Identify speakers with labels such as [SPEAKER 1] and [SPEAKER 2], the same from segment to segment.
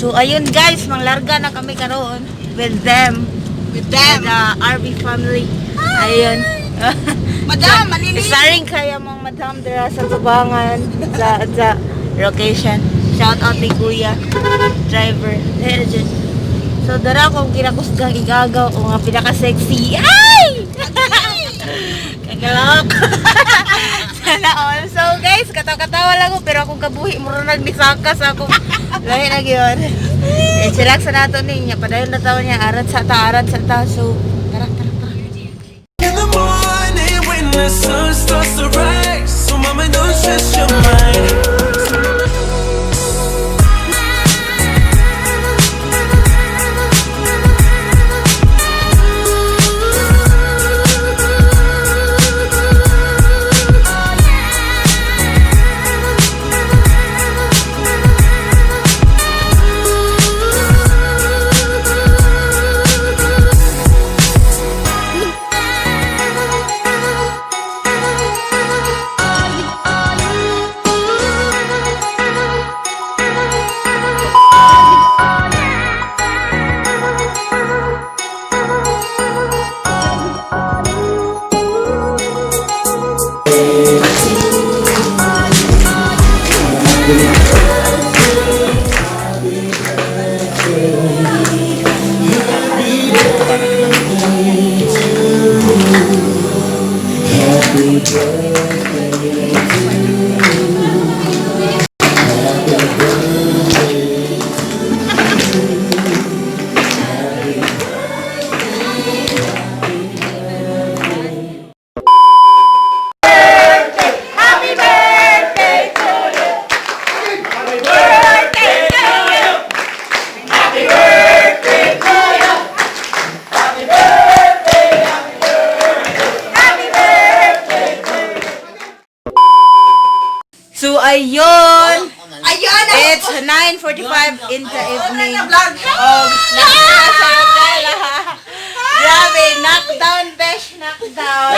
[SPEAKER 1] So ayun guys, manglarga na kami karon with them. With the RB family. Ayun.
[SPEAKER 2] Madam, manini.
[SPEAKER 1] Starring kaya mong madam dira sa tubangan sa location. Shout out ni Kuya driver. So dara kong kinakusgang igagaw o nga pinaka-sexy. Ay! Kagalok. Sana all. So guys, katawa-katawa lang ko pero akong kabuhi mura nagnisakas ako. Lahi na gyud. Chillax sa nato niya. Padayon na taon niya arat sa ta. So tara.
[SPEAKER 3] In the morning when the sun starts to rise, so mama don't stress your mind.
[SPEAKER 1] So ayun. It's 9:45 in the evening. Oh, nakita sa hotel. Grabe, knockdown, besh, knockdown.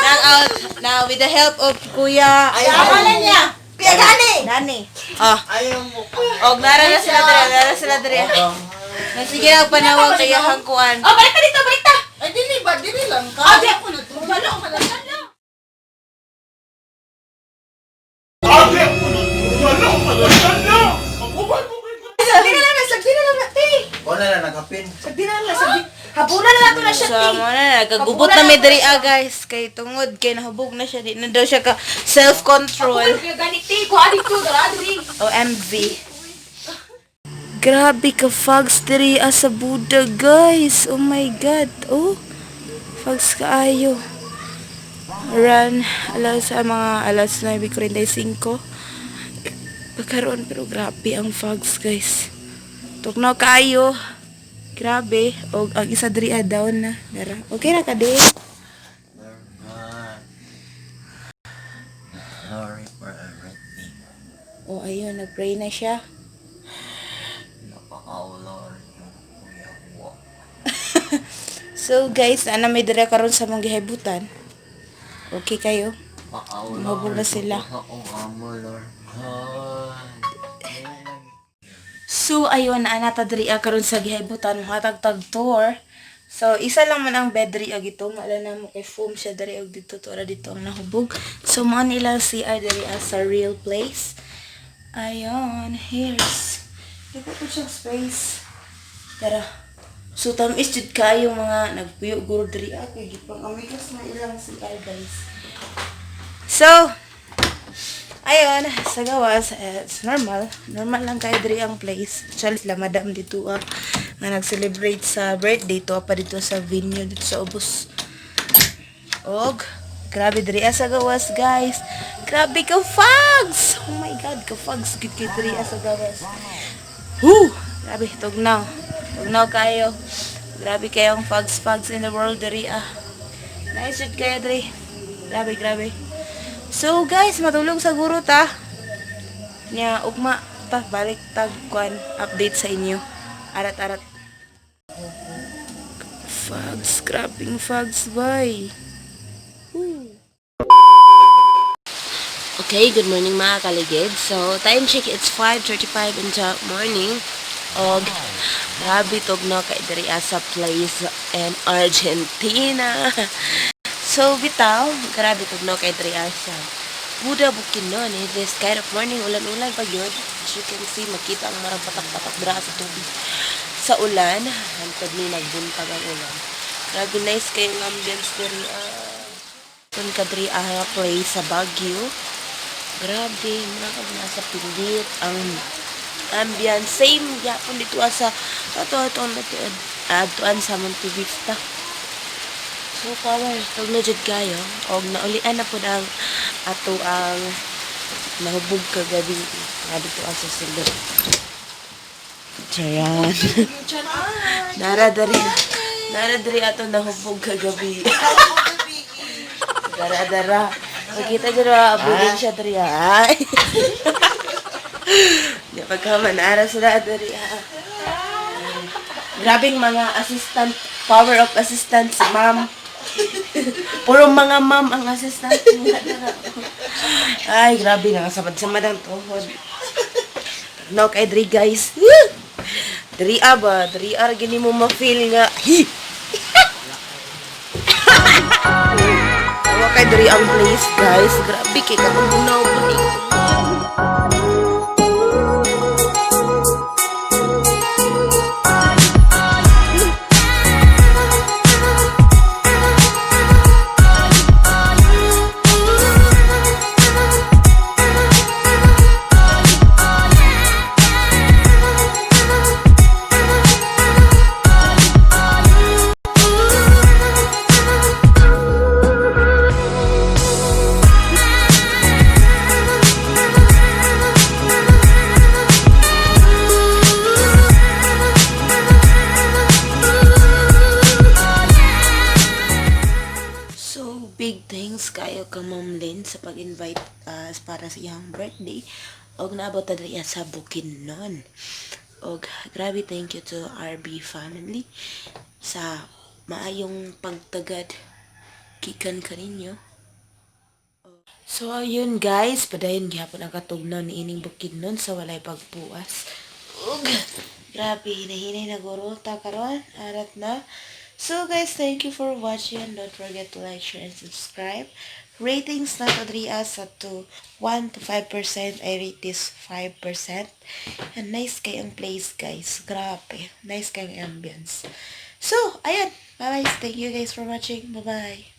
[SPEAKER 1] Knockout. Now with the help of Kuya.
[SPEAKER 2] Ayaw niya. Kuya
[SPEAKER 1] Dani. Oh.
[SPEAKER 2] Ayaw mo.
[SPEAKER 1] Og nara na sila dire. Sige na panawag kaya hangkuan.
[SPEAKER 2] Oh, balik ka. Ay, dili lang ka. Abi ako na. Tumalo ka lang. Sagdi na lang natin.
[SPEAKER 4] Wala na nagkapin.
[SPEAKER 2] Sagdi na lang. Hapunan na nato na siya.
[SPEAKER 1] So, muna nagagubot na may diri guys. Kay tungod, kay nahubog na siya. Di na daw siya ka self-control.
[SPEAKER 2] Ganiti ko, adik ko, dali.
[SPEAKER 1] OMV. Grabe ka, fogs diri sa Buddha, guys. Oh my God. Oh, fogs kaayo. Run, alas 9:45. Pagkaroon, pero grabe ang fogs, guys. Tuknaw kaayo. Grabe. O, ang isa diri down na. Dara. Okay na ka, din.
[SPEAKER 4] Sorry for everything.
[SPEAKER 1] O, ayun. Nag-pray na siya.
[SPEAKER 4] Napaka-ulor yung kuya ko.
[SPEAKER 1] So, guys, ana may dira karon sa mong gihibutan. Okay kayo? Mabog na sila. So, ayun, naanata diri karon sa gihibutan, hatag-tag tour. So, isa lang man ang bed diri gito, mala na mo kay foam siya diri og dito to dito ang nahubog. So, mo nila CR diri sa real place. Ayun, here's ito po siyang space. Tara. So, tamis jud kayo mga nagpuyo guro diri kay gipang amigas na ilang CR guys. So, ayun, sa gawas, it's normal. Normal lang kayo diri ang place. Actually, sila madam dito nga nag-celebrate sa birthday to pa dito sa venue dito sa Ubos. Og, grabe diri sa gawas, guys. Grabe ka fogs! Oh my God, ka fogs gid kay diri sa gawas. Woo! Grabe, tugnaw. Tugnaw kayo. Grabe kayong fogs in the world diri Nice jud kayo diri. Grabe. So guys, matulog sa guro ta. Nya ugma ta balik tag kwan update sa inyo. Arat-arat. Fogs, grabbing fogs, boy.
[SPEAKER 5] Okay, good morning mga kaligid. So, time check, it's 5:35 in the morning. Og, grabe tog no kay diri sa place in Argentina. So, bitaw, grabe tog no kay diri sa Bukidnon. This kind of morning, ulan-ulan pa yun. As you can see, makita ang marang patak-patak dira sa tubig. Sa ulan, hantod ni nagbuntag ang ulan. Grabe nice kayong ambience diri. Kung kadri place sa Baguio. Grabe, mga nasa pilit ang ambience. Same yapon dito sa atuan sa Monte Vista. So, power. Pag na-jud kayo, og naulian na po ang ato ang nahubog kagabi. Nga dito ang susunod. Charan. Naradari ato nahubog kagabi. Dara-dara. Makita dyan na, abulin siya dari ay. Pagkamanara sila dari Grabing mga assistant, power of assistant si ma'am. Puro mga ma'am ang assistant. Ay, grabe na. Samad-samad ang tuhod. No, kay Dri guys. Dri ba? Dri gini mo ma-feel nga. Kay diri ang place guys, grabe kay katong bunaw bunig. Big thanks kayo ka Ma'am Lynn sa pag-invite para sa iyang birthday. Og naabot ta diri sa Bukidnon. Og grabe thank you to RB family sa maayong pagtagad gikan kaninyo. So ayun guys, padayon gyapon ang katugnaw ni ining Bukidnon sa walay pagpuas. Og grabe hinahinay na gurota karon arat na. So guys, thank you for watching. Don't forget to like, share, and subscribe. Ratings na Adria sa 1 to 5%. I rate this 5%. And nice kayong place guys. Grabe. Nice kayong ambience. So, ayan. Bye-bye. Thank you guys for watching. Bye-bye.